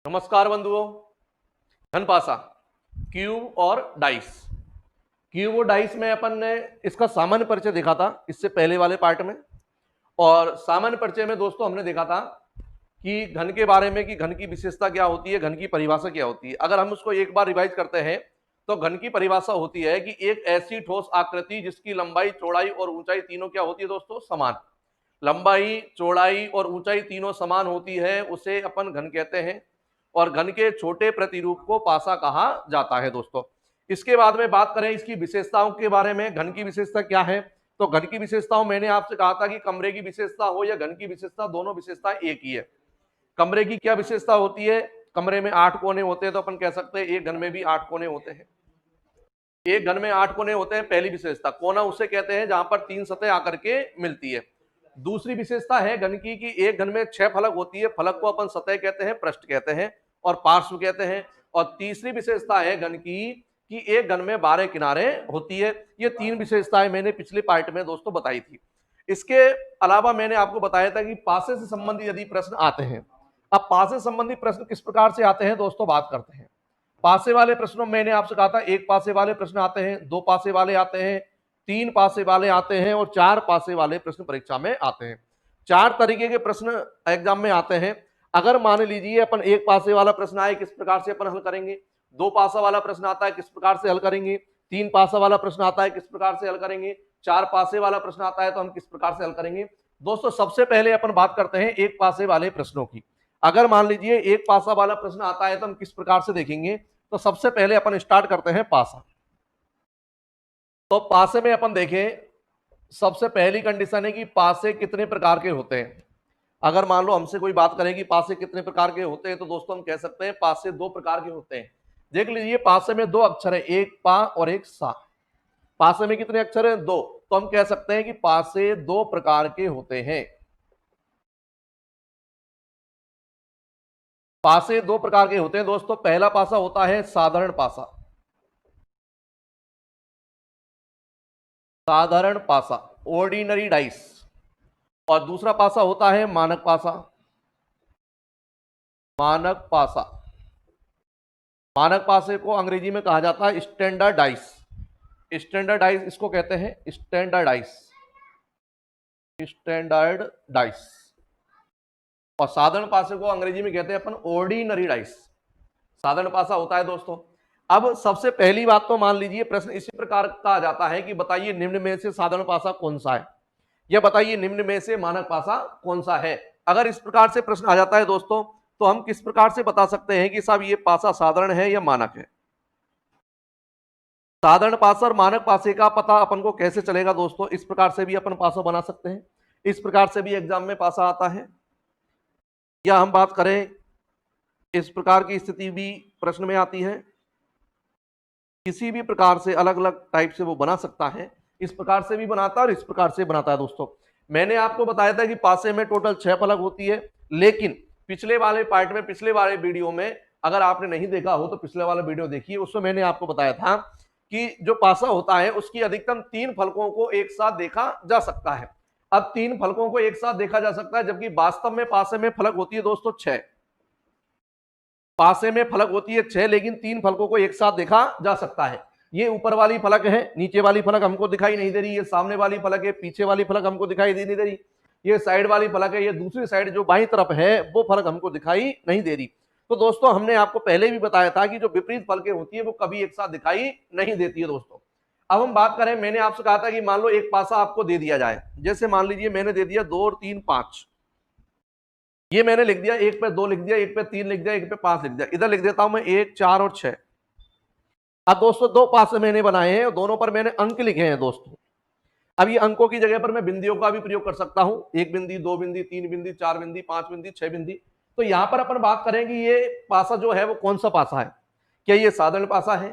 नमस्कार बंधुओं। घनपासा, क्यूब और डाइस। क्यूब और डाइस में अपन ने इसका सामान्य परिचय देखा था इससे पहले वाले पार्ट में। और सामान्य परिचय में दोस्तों हमने देखा था कि घन के बारे में कि घन की विशेषता क्या होती है, घन की परिभाषा क्या होती है। अगर हम उसको एक बार रिवाइज करते हैं तो घन की परिभाषा होती है कि एक ऐसी ठोस आकृति जिसकी लंबाई, चौड़ाई और ऊंचाई तीनों क्या होती है दोस्तों, समान। लंबाई, चौड़ाई और ऊंचाई तीनों समान होती है, उसे अपन घन कहते हैं। और घन के छोटे प्रतिरूप को पासा कहा जाता है दोस्तों। इसके बाद में बात करें इसकी विशेषताओं के बारे में, घन की विशेषता क्या है। तो घन की विशेषताओं मैंने आपसे कहा था कि कमरे की विशेषता हो या घन की विशेषता, दोनों विशेषता एक ही है। कमरे की क्या विशेषता होती है, कमरे में 8 कोने होते हैं, तो अपन कह सकते हैं एक घन में भी 8 कोने होते हैं। एक घन में 8 कोने होते हैं, पहली विशेषता। कोना उसे कहते हैं जहां पर 3 सतह आकर के मिलती है। दूसरी विशेषता है घन की कि एक घन में 6 फलक होती है। फलक को अपन सतह कहते हैं, पृष्ठ कहते हैं और पार्श्व कहते हैं। और तीसरी विशेषता है घन की कि एक घन में 12 किनारे होती है। ये 3 विशेषताएं मैंने पिछले पार्ट में दोस्तों बताई थी। इसके अलावा मैंने आपको बताया था कि पासे से संबंधित यदि प्रश्न आते हैं। अब पासे संबंधी प्रश्न किस प्रकार से आते हैं दोस्तों, बात करते हैं। पासे वाले प्रश्नों में मैंने आपसे कहा था एक पासे वाले प्रश्न आते हैं, 2 पासे वाले आते हैं, 3 पासे वाले आते हैं और 4 पासे वाले प्रश्न परीक्षा में आते हैं। 4 तरीके के प्रश्न एग्जाम में आते हैं। अगर मान लीजिए अपन एक पासे वाला प्रश्न आए, किस प्रकार से अपन हल करेंगे। 2 पासा वाला प्रश्न आता है, किस प्रकार से हल करेंगे। 3 पासा वाला प्रश्न आता है, किस प्रकार से हल करेंगे। 4 पासे वाला प्रश्न आता है तो हम किस प्रकार से हल करेंगे। दोस्तों सबसे पहले अपन बात करते हैं एक पासे वाले प्रश्नों की। अगर मान लीजिए एक पासा वाला प्रश्न आता है तो हम किस प्रकार से देखेंगे। तो सबसे पहले अपन स्टार्ट करते हैं पासा। तो पासे में अपन देखें, सबसे पहली कंडीशन है कि पासे कितने प्रकार के होते हैं। अगर मान लो हमसे कोई बात करे कि पासे कितने प्रकार के होते हैं, तो दोस्तों हम कह सकते हैं पासे 2 प्रकार के होते हैं। देख लीजिए पासे में 2 अक्षर है, एक पा और एक सा। पासे में कितने अक्षर हैं, 2। तो हम कह सकते हैं कि पासे 2 प्रकार के होते हैं। पासे 2 प्रकार के होते हैं दोस्तों। पहला पासा होता है साधारण पासा। साधारण पासा, ऑर्डिनरी डाइस। और दूसरा पासा होता है मानक पासा। मानक पासा, मानक पासे को अंग्रेजी में कहा जाता है स्टैंडर्ड डाइस। स्टैंडर्ड डाइस इसको कहते हैं, स्टैंडर्ड डाइस। Standard dice. और साधारण पासे को अंग्रेजी में कहते हैं अपन ऑर्डिनरी डाइस। साधारण पासा होता है दोस्तों। अब सबसे पहली बात तो मान लीजिए प्रश्न इसी प्रकार का आ जाता है कि बताइए निम्न में से साधारण पासा कौन सा है, या बताइए निम्न में से मानक पासा कौन सा है। अगर इस प्रकार से प्रश्न आ जाता है दोस्तों, तो हम किस प्रकार से बता सकते हैं कि साहब ये पासा साधारण है या मानक है। साधारण पासा और मानक पासे का पता अपन को कैसे चलेगा दोस्तों, इस प्रकार से भी अपन पासा बना सकते हैं। इस प्रकार से भी एग्जाम में पासा आता है। या हम बात करें, इस प्रकार की स्थिति भी प्रश्न में आती है। किसी भी प्रकार से अलग अलग टाइप से वो बना सकता है। इस प्रकार से भी बनाता है और इस प्रकार से बनाता है दोस्तों। मैंने आपको बताया था कि पासे में टोटल 6 फलक होती है, लेकिन पिछले वाले पार्ट में, पिछले वाले वीडियो में, अगर आपने नहीं देखा हो तो पिछले वाला वीडियो देखिए। उसमें मैंने आपको बताया था कि जो पासा होता है उसकी अधिकतम 3 फलकों को एक साथ देखा जा सकता है। अब 3 फलकों को एक साथ देखा जा सकता है, जबकि वास्तव में पासे में फलक होती है दोस्तों 6। पासे में फलक होती है 6, लेकिन 3 फलकों को एक साथ देखा जा सकता है। ये ऊपर वाली फलक है, नीचे वाली फलक हमको दिखाई नहीं दे रही। ये सामने वाली फलक है, पीछे वाली फलक हमको दिखाई नहीं दे रही। ये साइड वाली फलक है, ये दूसरी साइड जो बाईं तरफ है वो फलक हमको दिखाई नहीं दे रही। तो दोस्तों हमने आपको पहले भी बताया था कि जो विपरीत फलकें होती है वो कभी एक साथ दिखाई नहीं देती है दोस्तों। अब हम बात करें, मैंने आपसे कहा था कि मान लो एक पासा आपको दे दिया जाए। जैसे मान लीजिए मैंने दे दिया 2 और 3 5। ये मैंने लिख दिया, एक पे 2 लिख दिया, एक पे 3 लिख दिया, एक पे 5 लिख दिया। इधर लिख देता हूं मैं 1 4 और 6। अब दोस्तों 2 पासे मैंने बनाए हैं और दोनों पर मैंने अंक लिखे हैं दोस्तों। अब ये अंकों की जगह पर मैं बिंदियों का भी प्रयोग कर सकता हूं। 1 बिंदी, 2 बिंदी, 3 बिंदी, 4 बिंदी, 5 बिंदी, 6 बिंदी। तो यहां पर अपन बात करें कि ये पासा जो है वो कौन सा पासा है। क्या ये साधारण पासा है,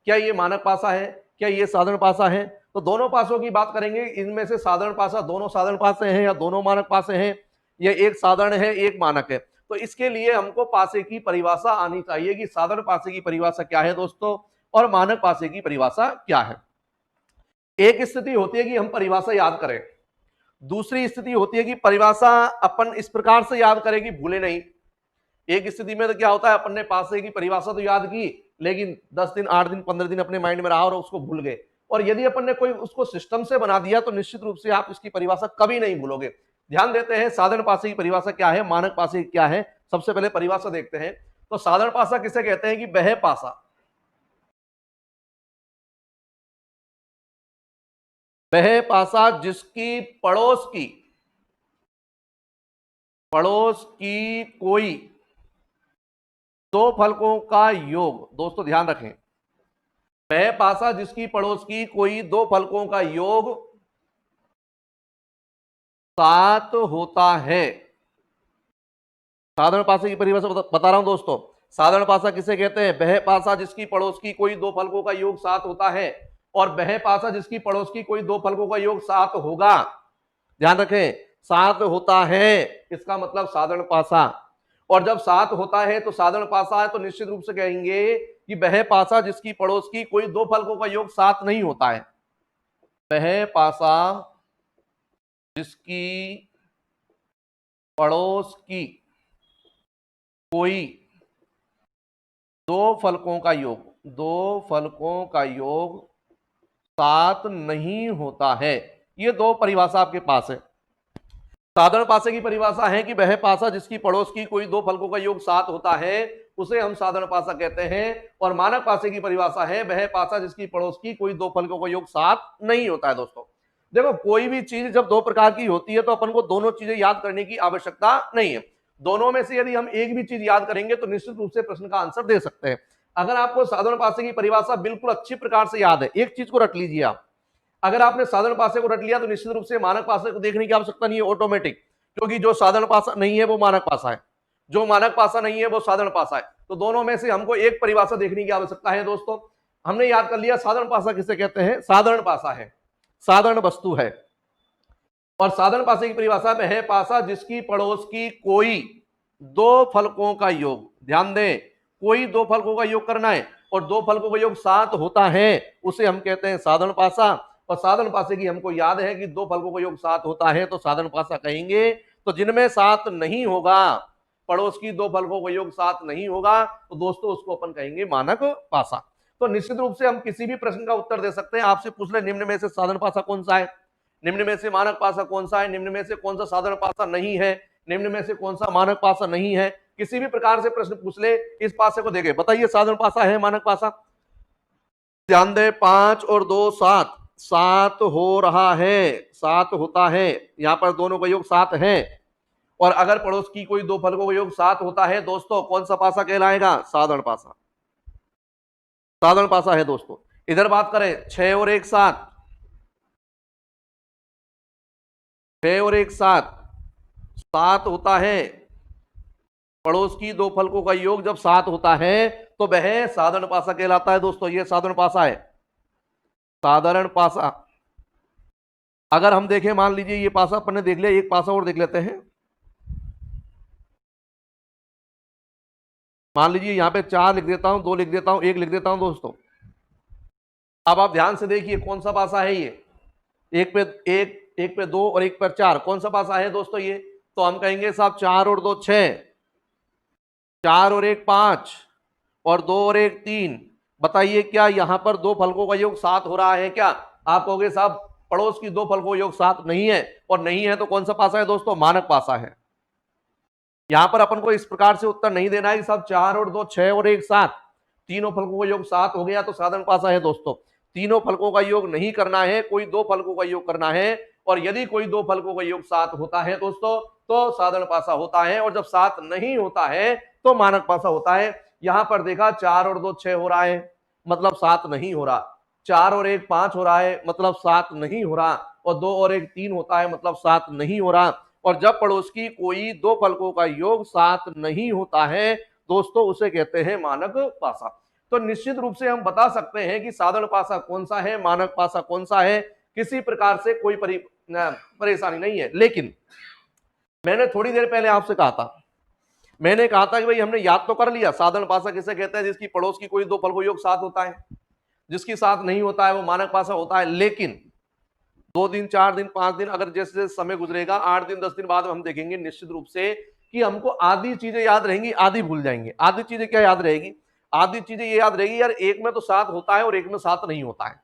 क्या ये मानक पासा है, क्या ये साधारण पासा है। तो दोनों पासों की बात करेंगे। इनमें से साधारण पासा, दोनों साधारण पासे हैं या दोनों मानक पासे हैं, या एक साधारण है एक मानक है। तो इसके लिए हमको पासे की परिभाषा आनी चाहिए कि साधारण पासे की परिभाषा क्या है दोस्तों, और मानक पासे की परिभाषा क्या है। एक स्थिति होती है कि हम परिभाषा याद करें, दूसरी स्थिति होती है कि परिभाषा अपन इस प्रकार से याद करें कि भूले नहीं। एक स्थिति में तो क्या होता है, अपन ने पासे की परिभाषा तो याद की, लेकिन 10 दिन 8 दिन 15 दिन अपने माइंड में रहा और उसको भूल गए। और यदि अपन ने कोई उसको सिस्टम से बना दिया तो निश्चित रूप से आप इसकी परिभाषा कभी नहीं भूलोगे। ध्यान देते हैं साधारण पासे की परिभाषा क्या है, मानक पासे क्या है। सबसे पहले परिभाषा देखते हैं। तो साधारण पासा किसे कहते हैं कि वह पासा, वह पासा जिसकी पड़ोस की कोई दो फलकों का योग, दोस्तों ध्यान रखें, वह पासा जिसकी पड़ोस की कोई दो फलकों का योग 7 होता है। साधारण पासा की परिभाषा बता रहा हूं दोस्तों। साधारण पासा किसे कहते हैं, वह पासा जिसकी पड़ोस की कोई दो फलकों का योग 7 होता है, और वह पासा जिसकी पड़ोस की कोई दो फलकों का योग 7 होगा। ध्यान रखें, 7 होता है, इसका मतलब साधारण पासा। और जब 7 होता है तो साधारण पासा है, तो निश्चित रूप से कहेंगे कि वह पासा जिसकी पड़ोस की कोई दो फलकों का योग 7 नहीं होता है। वह पासा जिसकी पड़ोस की कोई दो फलकों का योग 7 नहीं होता है। ये दो परिभाषा आपके पास है। साधारण पासे की परिभाषा है कि वह पासा जिसकी पड़ोस की कोई दो फलकों का योग 7 होता है, उसे हम साधारण पासा कहते हैं। और मानक पासे की परिभाषा है वह पासा जिसकी पड़ोस की कोई दो फलकों का योग 7 नहीं होता है। दोस्तों देखो, कोई भी चीज जब दो प्रकार की होती है तो अपन को दोनों चीजें याद करने की आवश्यकता नहीं है। दोनों में से यदि हम एक भी चीज याद करेंगे तो निश्चित रूप से प्रश्न का आंसर दे सकते हैं। अगर आपको साधारण पासे की परिभाषा बिल्कुल अच्छी प्रकार से याद है, एक चीज को रट लीजिए आप। अगर आपने साधारण पासे को रट लिया तो निश्चित रूप से मानक पासे को देखने की आवश्यकता नहीं है, ऑटोमेटिक। क्योंकि जो साधारण पासा नहीं है वो मानक पासा है, जो मानक पासा नहीं है वो साधारण पासा है। तो दोनों में से हमको एक परिभाषा देखने की आवश्यकता है। दोस्तों हमने याद कर लिया साधारण पासा किसे कहते हैं, साधारण पासा है, साधारण वस्तु है। और साधारण पासे की परिभाषा में है पासा जिसकी पड़ोस की कोई दो फलकों का योग, ध्यान दें, कोई दो फलकों का योग करना है और दो फलकों का योग 7 होता है, उसे हम कहते हैं साधारण पासा। और साधारण पासे की हमको याद है कि दो फलकों का योग 7 होता है तो साधारण पासा कहेंगे। तो जिनमें 7 नहीं होगा, पड़ोस की दो फलकों का योग 7 नहीं होगा, तो दोस्तों उसको अपन कहेंगे मानक पासा। तो निश्चित रूप से हम किसी भी प्रश्न का उत्तर दे सकते हैं। आपसे पूछ ले निम्न में से साधारण पासा कौन सा है, निम्न में से मानक पासा कौन सा है, निम्न में से कौन सा साधारण पासा नहीं है, निम्न में से कौन सा मानक पासा नहीं है, किसी भी प्रकार से प्रश्न पूछ ले, इस पासे को देखे बताइए साधारण पासा है मानक पासा। ध्यान दे, 5 और 2 7, 7 हो रहा है, 7 होता है, यहां पर दोनों का योग 7 है। और अगर पड़ोस की कोई दो फलकों का योग 7 होता है दोस्तों, कौन सा पासा कहलाएगा, साधारण पासा, साधारण पासा है। दोस्तों इधर बात करें 6 और 1 7, 6 और 1 7, 7 होता है, पड़ोस की दो फलकों का योग जब 7 होता है तो वह साधारण पासा कहलाता है। दोस्तों ये साधारण पासा है, साधारण पासा। अगर हम देखें, मान लीजिए ये पासा अपन ने देख लिया, एक पासा और देख लेते हैं। मान लीजिए यहां पे 4 लिख देता हूं, 2 लिख देता हूं, 1 लिख देता हूं। दोस्तों अब आप ध्यान से देखिए कौन सा पासा है ये, एक पे 1, एक पे 2 और एक पर 4, कौन सा पासा है दोस्तों ये। तो हम कहेंगे साहब 4 और 2 6, 4 और 1 5, और 2 और 1 3। बताइए क्या यहां पर दो फलकों का योग 7 हो रहा है क्या। आप कहोगे साहब पड़ोस की दो फलकों का योग 7 नहीं है, और नहीं है तो कौन सा पासा है दोस्तों, मानक पासा है। यहां पर अपन को इस प्रकार से उत्तर नहीं देना है कि साहब 4 और 2 6 और 1 7, तीनों फलकों का योग 7 हो गया तो साधारण पासा है। दोस्तों तीनों फलकों का योग नहीं करना है, कोई दो फलकों का योग करना है। और यदि कोई दो फलकों का योग 7 होता है दोस्तों तो साधारण पासा होता है, और जब 7 नहीं होता है तो मानक पासा होता है। यहां पर देखा 4 और 2 6 हो रहा है, मतलब 7 नहीं हो रहा। 4 और 1 5 हो रहा है, मतलब 7 नहीं हो रहा। और 2 और 1 3 होता है, मतलब 7 नहीं हो रहा। और जब पड़ोस की कोई दो फलकों का योग 7 नहीं होता है दोस्तों, उसे कहते हैं मानक पासा। तो निश्चित रूप से हम बता सकते हैं कि साधारण पासा कौन सा है, मानक पासा कौन सा है, किसी प्रकार से कोई परेशानी नहीं है। लेकिन मैंने थोड़ी देर पहले आपसे कहा था, मैंने कहा था कि भाई हमने याद तो कर लिया साधारण पासा किसे कहते हैं, जिसकी पड़ोस की कोई दो फलकों योग 7 होता है, जिसकी 7 नहीं होता है वो मानक पासा होता है। लेकिन 2 दिन 4 दिन 5 दिन, अगर जैसे जैसे समय गुजरेगा 8 दिन 10 दिन बाद हम देखेंगे निश्चित रूप से कि हमको आधी चीजें याद रहेंगी, आधी भूल जाएंगे। आधी चीजें क्या याद रहेगी? आधी चीजें ये याद रहेगी यार, एक में तो 7 होता है और एक में 7 नहीं होता है।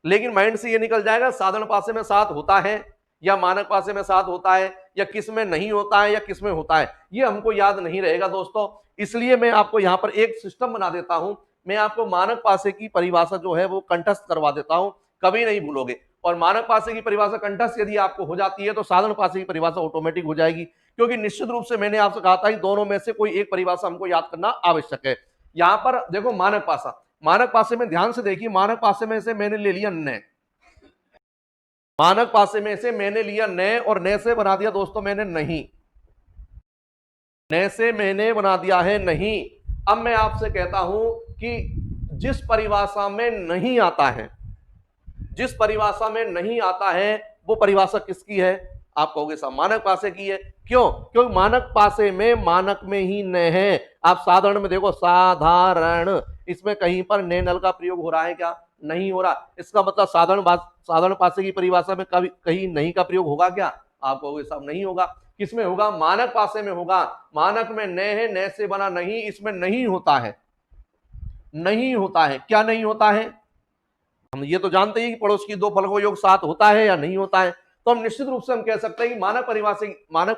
लेकिन माइंड से ये निकल जाएगा साधारण पासे में 7 होता है या मानक पासे में 7 होता है, या किस में नहीं होता है या किस में होता है, ये हमको याद नहीं रहेगा दोस्तों। इसलिए मैं आपको यहां पर एक सिस्टम बना देता हूं। मैं आपको मानक पासे की परिभाषा जो है वो कंठस्थ करवा देता हूं, कभी नहीं भूलोगे। और मानक पासे की परिभाषा कंठस्थ यदि आपको हो जाती है तो साधारण पासे की परिभाषा ऑटोमेटिक हो जाएगी, क्योंकि निश्चित रूप से मैंने आपसे कहा था कि दोनों में से कोई एक परिभाषा हमको याद करना आवश्यक है। यहां पर देखो मानक पासा, मानक पासे में ध्यान से देखिए, मानक पासे में से मैंने ले लिया न, मानक पासे में से मैंने लिया न और न से बना दिया दोस्तों मैंने नहीं, न से मैंने बना दिया है नहीं। अब मैं आपसे कहता हूं कि जिस परिभाषा में नहीं आता है, जिस परिभाषा में नहीं आता है वो परिभाषा किसकी है? आप कहोगे साहब मानक पासे की है। क्यों? क्योंकि मानक पासे में मानक में ही न है। आप साधारण में देखो, साधारण, इसमें कहीं पर ने नल का प्रयोग हो रहा है क्या? नहीं हो रहा। इसका मतलब साधारण पासे की परिभाषा में कभी कहीं नहीं का प्रयोग होगा क्या? आप कहोगे साहब नहीं होगा। किसमें होगा? मानक पासे में होगा। मानक में न है, न से बना नहीं, इसमें नहीं होता है, नहीं होता है। क्या नहीं होता है? हम ये तो जानते ही कि पड़ोस की दो फलकों योग 7 होता है या नहीं होता है। तो हम निश्चित रूप से हम कह सकते हैं कि मानक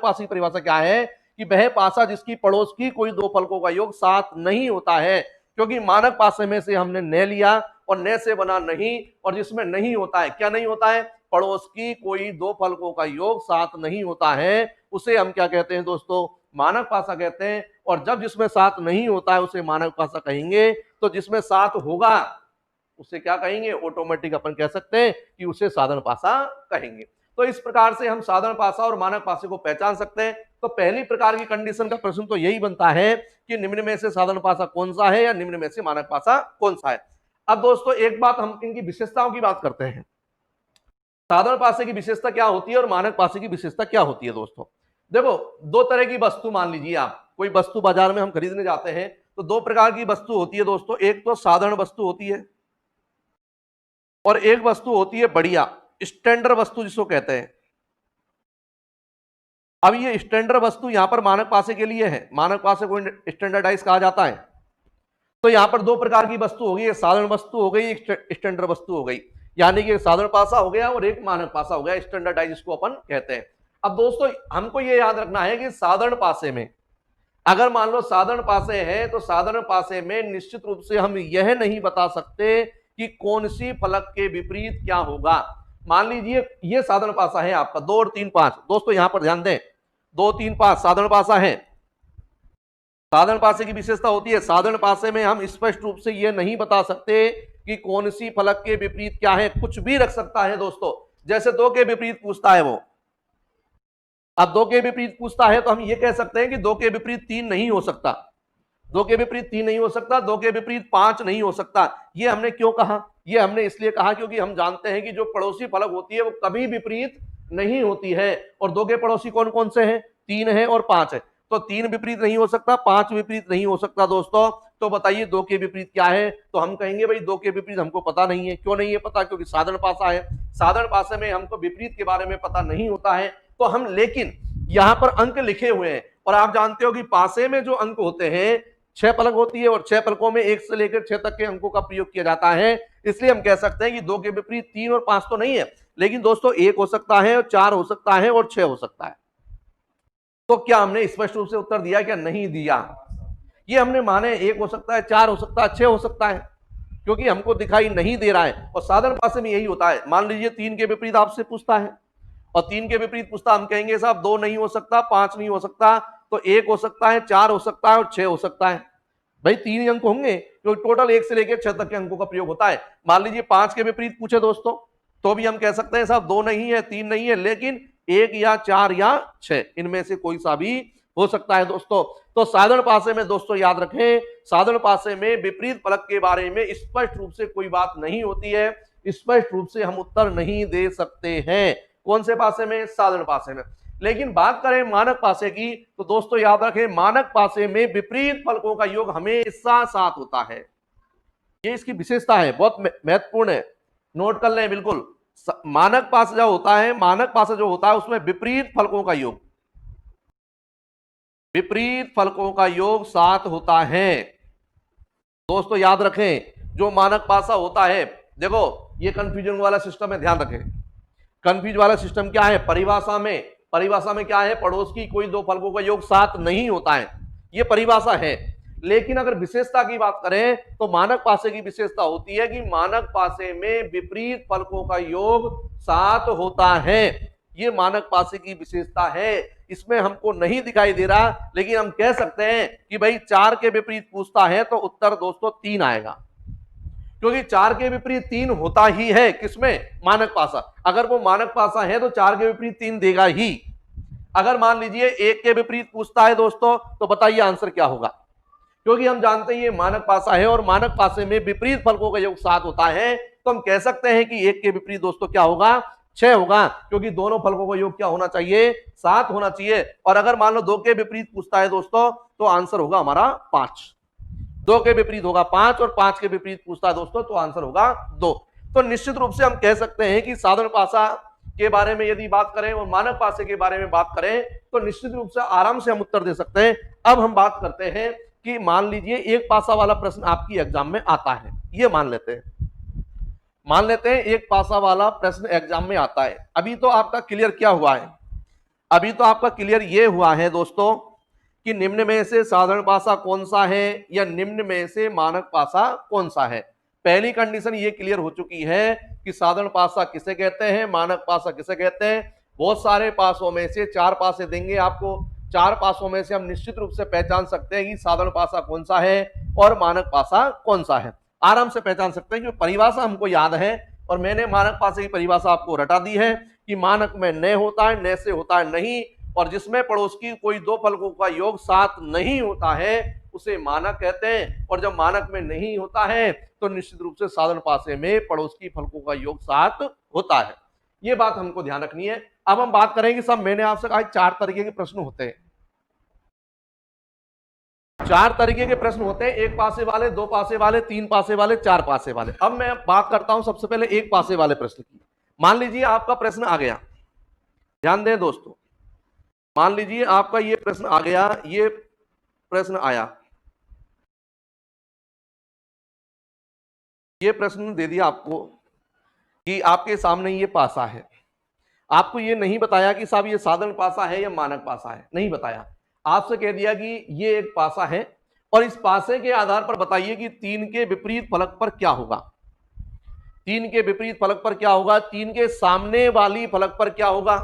पासे की परिभाषा क्या है कि वह पासा जिसकी पड़ोस की कोई दो फलकों का योग 7 नहीं होता है। क्योंकि मानक पासे में से हमने न लिया और न से बना नहीं, और जिसमें नहीं होता है, क्या नहीं होता है? पड़ोस की कोई दो फलकों का योग 7 नहीं होता है, उसे हम क्या कहते हैं दोस्तों? मानक पासा कहते हैं। और जब जिसमें 7 नहीं होता है उसे मानक पासा कहेंगे। तो जिसमें 7 होगा उसे क्या कहेंगे? ऑटोमेटिक अपन कह सकते हैं कि उसे साधारण पासा कहेंगे। तो इस प्रकार से हम साधारण पासा और मानक पासे को पहचान सकते हैं। तो पहली प्रकार की कंडीशन का प्रश्न तो यही बनता है कि निम्न में से साधारण पासा कौन सा है या निम्न में से मानक पासा कौन सा है। अब दोस्तों एक बात, हम इनकी विशेषताओं की बात करते हैं। साधारण पासे की विशेषता क्या होती है और मानक पासे की विशेषता क्या होती है दोस्तों? देखो, दो तरह की वस्तु मान लीजिए, आप कोई वस्तु बाजार में हम खरीदने जाते हैं तो दो प्रकार की वस्तु होती है दोस्तों। एक तो साधारण वस्तु होती है और एक वस्तु होती है बढ़िया स्टैंडर्ड वस्तु जिसको कहते हैं। अब ये स्टैंडर्ड वस्तु यहां पर मानक पासे के लिए है, मानक पासे को स्टैंडर्डाइज कहा जाता है। तो यहां पर दो प्रकार की वस्तु होगी, एक साधारण वस्तु हो गई, एक स्टैंडर्ड वस्तु हो गई। यानी कि साधारण पासा हो गया और एक मानक पासा हो गया, स्टैंडर्डाइज इसको अपन कहते हैं। अब दोस्तों हमको ये याद रखना है कि साधारण पासे में, अगर मान लो साधारण पासे है तो साधारण पासे में निश्चित रूप से हम यह नहीं बता सकते कि कौन सी फलक के विपरीत क्या होगा। मान लीजिए ये साधारण पासा है आपका 2 और 3 5, दोस्तों यहां पर ध्यान दें, 2 3 5 साधारण पासा है। साधारण पासे की विशेषता होती है, साधारण पासे में हम स्पष्ट रूप से यह नहीं बता सकते कि कौन सी फलक के विपरीत क्या है, कुछ भी रख सकता है दोस्तों। जैसे 2 के विपरीत पूछता है वो, अब 2 के विपरीत पूछता है तो हम ये कह सकते हैं कि 2 के विपरीत 3 नहीं हो सकता, 2 के विपरीत 3 नहीं हो सकता, 2 के विपरीत 5 नहीं हो सकता। ये हमने क्यों कहा? ये हमने इसलिए कहा क्योंकि हम जानते हैं कि जो पड़ोसी फलक होती है वो कभी विपरीत नहीं होती है। और 2 के पड़ोसी कौन कौन से हैं? 3 है और 5 है। तो 3 विपरीत नहीं हो सकता, 5 विपरीत नहीं हो सकता दोस्तों। तो बताइए 2 के विपरीत क्या है? तो हम कहेंगे भाई 2 के विपरीत हमको पता नहीं है। क्यों नहीं है पता? क्योंकि साधारण पासा है, साधारण पासे में हमको विपरीत के बारे में पता नहीं होता है। तो हम, लेकिन यहां पर अंक लिखे हुए हैं और आप जानते हो कि पासे में जो अंक होते हैं 6 फलक होती है और 6 फलकों में 1 से लेकर 6 तक के अंकों का प्रयोग किया जाता है। इसलिए हम कह सकते हैं कि 2 के विपरीत 3 और 5 तो नहीं है, लेकिन दोस्तों 1 हो सकता है और 4 हो सकता है और 6 हो सकता है। तो क्या हमने स्पष्ट रूप से उत्तर दिया क्या? नहीं दिया। ये हमने माने 1 हो सकता है, 4 हो सकता है, 6 हो सकता है, क्योंकि हमको दिखाई नहीं दे रहा है। और साधारण पासे में यही होता है। मान लीजिए 3 के विपरीत आपसे पूछता है और 3 के विपरीत पूछता, हम कहेंगे साहब 2 नहीं हो सकता, 5 नहीं हो सकता, तो 1 हो सकता है, 4 हो सकता है और 6 हो सकता है। भाई 3 ही अंक होंगे, क्योंकि टोटल 1 से लेकर 6 तक के अंकों का प्रयोग होता है। मान लीजिए 5 के विपरीत पूछे दोस्तों, तो भी हम कह सकते हैं साहब 2 नहीं है, 3 नहीं है, लेकिन 1 या 4 या 6 इनमें से कोई सा भी हो सकता है दोस्तों। तो साधारण पासे में दोस्तों याद रखें, साधारण पासे में विपरीत फलक के बारे में स्पष्ट रूप से कोई बात नहीं होती है, स्पष्ट रूप से हम उत्तर नहीं दे सकते हैं। कौन से पासे में? साधारण पासे में। लेकिन बात करें मानक पासे की, तो दोस्तों याद रखें मानक पासे में विपरीत फलकों का योग हमेशा 7 होता है। ये इसकी विशेषता है, बहुत महत्वपूर्ण है, नोट कर लें बिल्कुल। मानक पासा जो होता है, मानक पासा जो होता है उसमें विपरीत फलकों का योग विपरीत फलकों का योग 7 होता है। दोस्तों याद रखें, जो मानक पासा होता है, देखो ये कंफ्यूजन वाला सिस्टम है, ध्यान रखें। कंफ्यूज वाला सिस्टम क्या है, परिभाषा में क्या है, पड़ोस की कोई दो फलकों का योग 7 नहीं होता है, ये परिभाषा है। लेकिन अगर विशेषता की बात करें तो मानक पासे की विशेषता होती है कि मानक पासे में विपरीत फलकों का योग 7 होता है। ये मानक पासे की विशेषता है, इसमें हमको नहीं दिखाई दे रहा, लेकिन हम कह सकते हैं कि भाई 4 के विपरीत पूछता है तो उत्तर दोस्तों 3 आएगा, क्योंकि 4 के विपरीत 3 होता ही है किसमें, मानक पासा। अगर वो मानक पासा है तो 4 के विपरीत 3 देगा ही। अगर मान लीजिए 1 के विपरीत पूछता है दोस्तों, तो बताइए आंसर क्या होगा, क्योंकि हम जानते हैं ये मानक पासा है और मानक पासे में विपरीत फलकों का योग 7 होता है, तो हम कह सकते हैं कि 1 के विपरीत दोस्तों क्या होगा, 6 होगा, क्योंकि दोनों फलकों का योग क्या होना चाहिए, 7 होना चाहिए। और अगर मान लो 2 के विपरीत पूछता है दोस्तों, तो आंसर होगा हमारा 5। 2 के विपरीत होगा 5 और 5 के विपरीत पूछता है दोस्तों, तो आंसर होगा 2। तो निश्चित रूप से हम कह सकते हैं कि साधारण पासा के बारे में यदि बात करें और मानक पासे के बारे में बात करें तो निश्चित रूप से आराम से हम उत्तर दे सकते हैं। अब हम बात करते हैं कि मान लीजिए एक पासा वाला प्रश्न आपकी एग्जाम में आता है, ये मान लेते हैं एक पासा वाला प्रश्न एग्जाम में आता है। अभी तो आपका क्लियर क्या हुआ है, अभी तो आपका क्लियर ये हुआ है दोस्तों कि निम्न में से साधारण पासा कौन सा है या निम्न में से मानक पासा कौन सा है। पहली कंडीशन ये क्लियर हो चुकी है कि साधारण पासा किसे कहते हैं, मानक पासा किसे कहते हैं। बहुत सारे पासों में से 4 पासे देंगे आपको, 4 पासों में से हम निश्चित रूप से पहचान सकते हैं कि साधारण पासा कौन सा है और मानक पासा कौन सा है। आराम से पहचान सकते हैं क्योंकि परिभाषा हमको याद है और मैंने मानक पासे की परिभाषा आपको रटा दी है कि मानक में न होता है, न से होता है नहीं, और जिसमें पड़ोस की कोई दो फलकों का योग 7 नहीं होता है उसे मानक कहते हैं। और जब मानक में नहीं होता है तो निश्चित रूप से साधारण पासे में पड़ोस की फलकों का योग 7 होता है। ये बात हमको ध्यान रखनी है। अब हम बात करेंगे, सब मैंने आपसे कहा 4 तरीके के प्रश्न होते हैं, 4 तरीके के प्रश्न होते हैं, एक पासे वाले, 2 पासे वाले, 3 पासे वाले, 4 पासे वाले। अब मैं बात करता हूं सबसे पहले एक पासे वाले प्रश्न की। मान लीजिए आपका प्रश्न आ गया, ध्यान दें दोस्तों, मान लीजिए आपका ये प्रश्न आ गया, ये प्रश्न आया, ये प्रश्न दे दिया आपको कि आपके सामने ये पासा है। आपको ये नहीं बताया कि साहब ये साधारण पासा है या मानक पासा है, नहीं बताया, आपसे कह दिया कि ये एक पासा है और इस पासे के आधार पर बताइए कि 3 के विपरीत फलक पर क्या होगा। 3 के विपरीत फलक पर क्या होगा, 3 के सामने वाली फलक पर क्या होगा,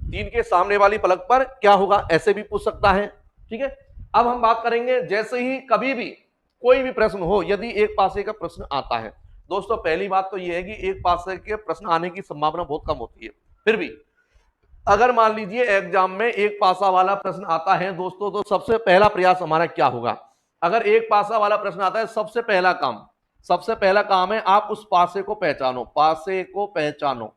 3 के सामने वाली फलक पर क्या होगा, ऐसे भी पूछ सकता है। ठीक है, अब हम बात करेंगे जैसे ही कभी भी कोई भी प्रश्न हो, यदि एक पासे का प्रश्न आता है दोस्तों, पहली बात तो यह है कि एक पासे के प्रश्न आने की संभावना बहुत कम होती है। फिर भी अगर मान लीजिए एग्जाम में एक पासा वाला प्रश्न आता है दोस्तों, तो सबसे पहला प्रयास हमारा क्या होगा, अगर एक पासा वाला प्रश्न आता है सबसे पहला काम है आप उस पासे को पहचानो, पासे को पहचानो,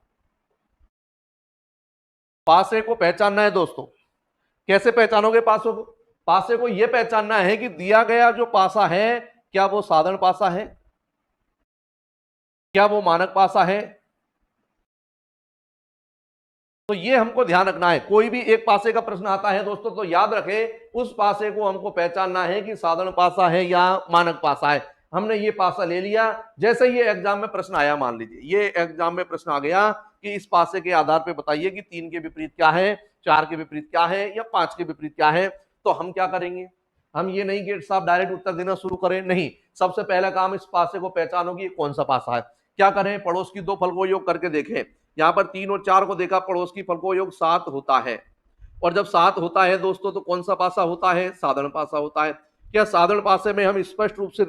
पासे को पहचानना है दोस्तों। कैसे पहचानोगे पासों को, पासे को यह पहचानना है कि दिया गया जो पासा है क्या वो साधारण पासा है, क्या वो मानक पासा है। तो ये हमको ध्यान रखना है, कोई भी एक पासे का प्रश्न आता है दोस्तों तो याद रखें उस पासे को हमको पहचानना है कि साधारण पासा है या मानक पासा है। हमने ये पासा ले लिया, जैसे ये एग्जाम में प्रश्न आया, मान लीजिए ये एग्जाम में प्रश्न आ गया कि इस पासे के आधार पे बताइए कि 3 के विपरीत क्या है, 4 के विपरीत क्या है या 5 के विपरीत क्या है। तो हम क्या करेंगे, हम ये नहीं कि साहब डायरेक्ट उत्तर देना शुरू करें, नहीं, सबसे पहला काम इस पासे को पहचानो कि कौन सा पासा है। क्या करें, पड़ोस की दो फलकों योग करके देखें, यहां पर 3 और 4 को देखा, पड़ोस की फलकों योग 7 होता है, और जब 7 होता है दोस्तों तो कौन सा पासा होता है, साधारण पासा होता है। क्या साधारण पासे में हम स्पष्ट रूप से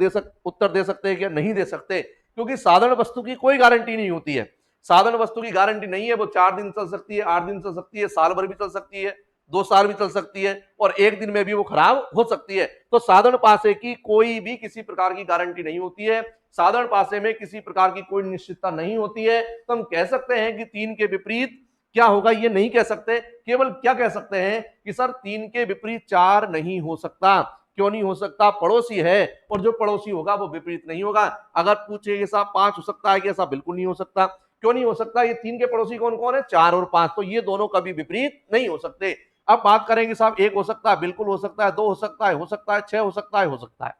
उत्तर दे सकते हैं क्या, नहीं दे सकते, क्योंकि साधारण वस्तु की कोई गारंटी नहीं होती है। साधारण वस्तु की गारंटी नहीं है, वो 4 दिन चल सकती है, 8 दिन चल सकती है, साल भर भी चल सकती है, 2 साल भी चल सकती है, और 1 दिन में भी वो खराब हो सकती है। तो साधारण पासे की कोई भी किसी प्रकार की गारंटी नहीं होती है, साधारण पासे में किसी प्रकार की कोई निश्चितता नहीं होती है। तो हम कह सकते हैं कि 3 के विपरीत क्या होगा, ये नहीं कह सकते, केवल क्या कह सकते हैं कि सर 3 के विपरीत 4 नहीं हो सकता। क्यों नहीं हो सकता, पड़ोसी है और जो पड़ोसी होगा वो विपरीत नहीं होगा। अगर पूछे ऐसा 5 हो सकता है कि ऐसा बिल्कुल नहीं हो सकता, क्यों नहीं हो सकता, ये 3 के पड़ोसी कौन कौन है, 4 और 5, तो ये दोनों कभी विपरीत नहीं हो सकते। अब बात करेंगे साहब एक हो सकता है, बिल्कुल हो सकता है, दो हो सकता है, छह हो सकता है, हो सकता है।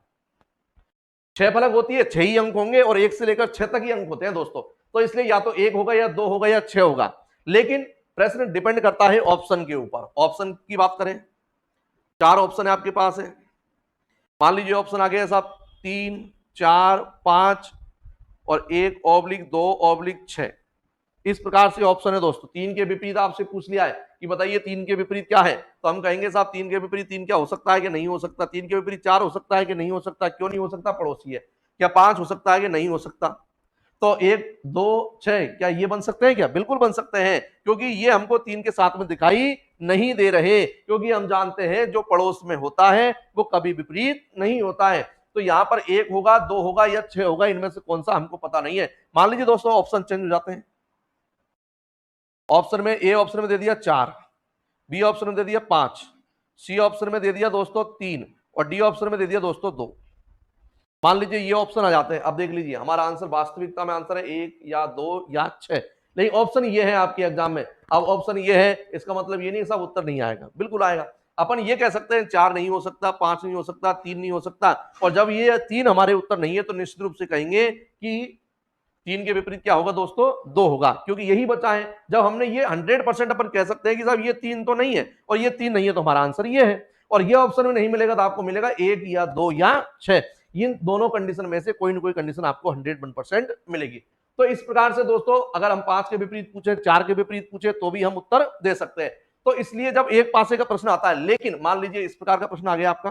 छह फलक होती है, छह ही अंक होंगे और एक से लेकर छह तक ही अंक होते हैं दोस्तों। तो इसलिए या तो एक होगा या दो होगा या छह होगा, लेकिन प्रश्न डिपेंड करता है ऑप्शन के ऊपर। ऑप्शन की बात करें, चार ऑप्शन है आपके पास है। मान लीजिए ऑप्शन आ गया साहब 3, 4, 5 और 1/2/6। इस प्रकार से ऑप्शन है दोस्तों। तीन के विपरीत आपसे पूछ लिया है कि बताइए तीन के विपरीत क्या है, तो हम कहेंगे साहब तीन के विपरीत तीन क्या हो सकता है कि नहीं हो सकता। तीन के विपरीत चार हो सकता है कि नहीं हो सकता। क्यों नहीं हो सकता, पड़ोसी है। क्या पांच हो सकता है कि नहीं हो सकता। तो 1, 2, 6 क्या ये बन सकते हैं क्या, बिल्कुल बन सकते हैं, क्योंकि ये हमको तीन के साथ में दिखाई नहीं दे रहे, क्योंकि हम जानते हैं जो पड़ोस में होता है वो कभी विपरीत नहीं होता है। तो यहां पर एक होगा, दो होगा या छह होगा, इनमें से कौन सा हमको पता नहीं है। मान लीजिए दोस्तों ऑप्शन चेंज हो जाते हैं। ऑप्शन में ए ऑप्शन में दे दिया 4, बी ऑप्शन में दे दिया 5, सी ऑप्शन में दे दिया दोस्तों 3 और डी ऑप्शन में दे दिया दोस्तों 2। मान लीजिए ये ऑप्शन आ जाते हैं। अब देख लीजिए हमारा आंसर वास्तविकता में आंसर है 1 या 2 या 6, लेकिन ऑप्शन ये है आपके एग्जाम में। अब ऑप्शन ये है, इसका मतलब ये नहीं सब उत्तर नहीं आएगा, बिल्कुल आएगा। अपन ये कह सकते हैं 4 नहीं हो सकता, 5 नहीं हो सकता, 3 नहीं हो सकता, और जब ये 3 हमारे उत्तर नहीं है तो निश्चित रूप से कहेंगे कि 3 के विपरीत क्या होगा दोस्तों, 2 होगा, क्योंकि यही बचा है। जब हमने ये 100% अपन कह सकते हैं कि साहब ये 3 तो नहीं है और ये 3 नहीं है, तो हमारा आंसर ये है। और ये ऑप्शन में नहीं मिलेगा तो आपको मिलेगा 1 या 2 या 6। इन दोनों कंडीशन में से कोई ना कोई कंडीशन आपको 101% मिलेगी। तो इस प्रकार से दोस्तों अगर हम 5 के विपरीत पूछे, 4 के विपरीत पूछे तो भी हम उत्तर दे सकते हैं। तो इसलिए जब एक पासे का प्रश्न आता है, लेकिन मान लीजिए इस प्रकार का प्रश्न आ गया आपका,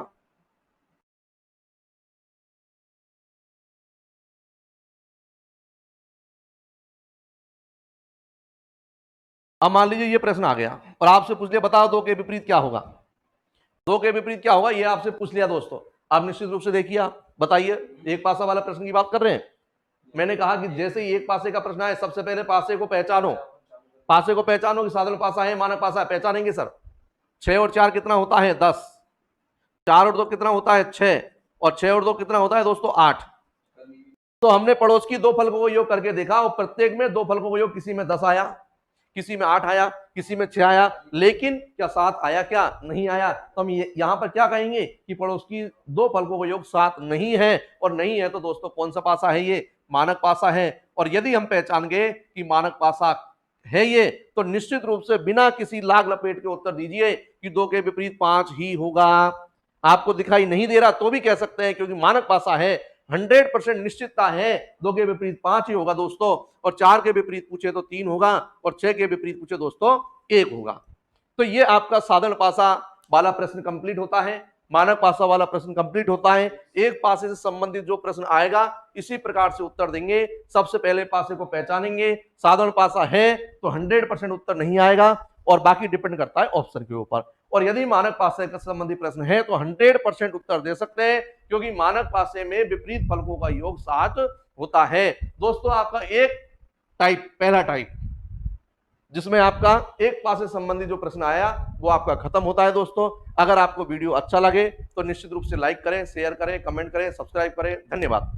अब मान लीजिए ये प्रश्न आ गया और आपसे पूछ लिया बताओ 2 के विपरीत क्या होगा। 2 के विपरीत क्या होगा ये आपसे पूछ लिया दोस्तों। आप निश्चित रूप से देखिए, आप बताइए, एक पासा वाला प्रश्न की बात कर रहे हैं। मैंने कहा कि जैसे ही एक पासे का प्रश्न आए सबसे पहले पासे को पहचानो। पासे को पहचानो कि साधारण पासा है, मानक पासा है, पहचानेंगे सर। 6 और 4 कितना होता है 10, 4 और 2 कितना होता है 6 और 6 और 2 कितना होता है दोस्तों 8। तो हमने पड़ोस की दो फलकों को योग करके देखा और प्रत्येक में दो फलकों को योग, किसी में 10 आया, किसी में 8 आया, किसी में 6 आया, लेकिन क्या 7 आया, क्या नहीं आया। तो हम यहां पर क्या कहेंगे कि पड़ोस की दो फलकों का योग 7 नहीं है, और नहीं है तो दोस्तों कौन सा पासा है, ये मानक पासा है। और यदि हम पहचान गए कि मानक पासा है ये, तो निश्चित रूप से बिना किसी लाग लपेट के उत्तर दीजिए कि 2 के विपरीत 5 ही होगा। आपको दिखाई नहीं दे रहा तो भी कह सकते हैं क्योंकि मानक पासा है, 100% निश्चितता है 2 के विपरीत 5 ही होगा दोस्तों, और 4 के विपरीत पूछे तो 3 होगा और 6 के विपरीत पूछे दोस्तों 1 होगा। तो ये आपका साधारण पासा वाला प्रश्न कंप्लीट होता है, मानक पासा वाला प्रश्न कंप्लीट होता है। एक पासे से संबंधित जो प्रश्न आएगा इसी प्रकार से उत्तर देंगे। सबसे पहले पासे को पहचानेंगे, साधारण पासा है तो 100% उत्तर नहीं आएगा और बाकी डिपेंड करता है ऑप्शन के ऊपर। और यदि मानक पासे का संबंधी प्रश्न है तो 100% उत्तर दे सकते हैं, क्योंकि मानक पासे में विपरीत फलकों का योग 7 होता है। दोस्तों आपका एक टाइप, पहला टाइप जिसमें आपका एक पासे संबंधी जो प्रश्न आया वो आपका खत्म होता है दोस्तों। अगर आपको वीडियो अच्छा लगे तो निश्चित रूप से लाइक करें, शेयर करें, कमेंट करें, सब्सक्राइब करें। धन्यवाद।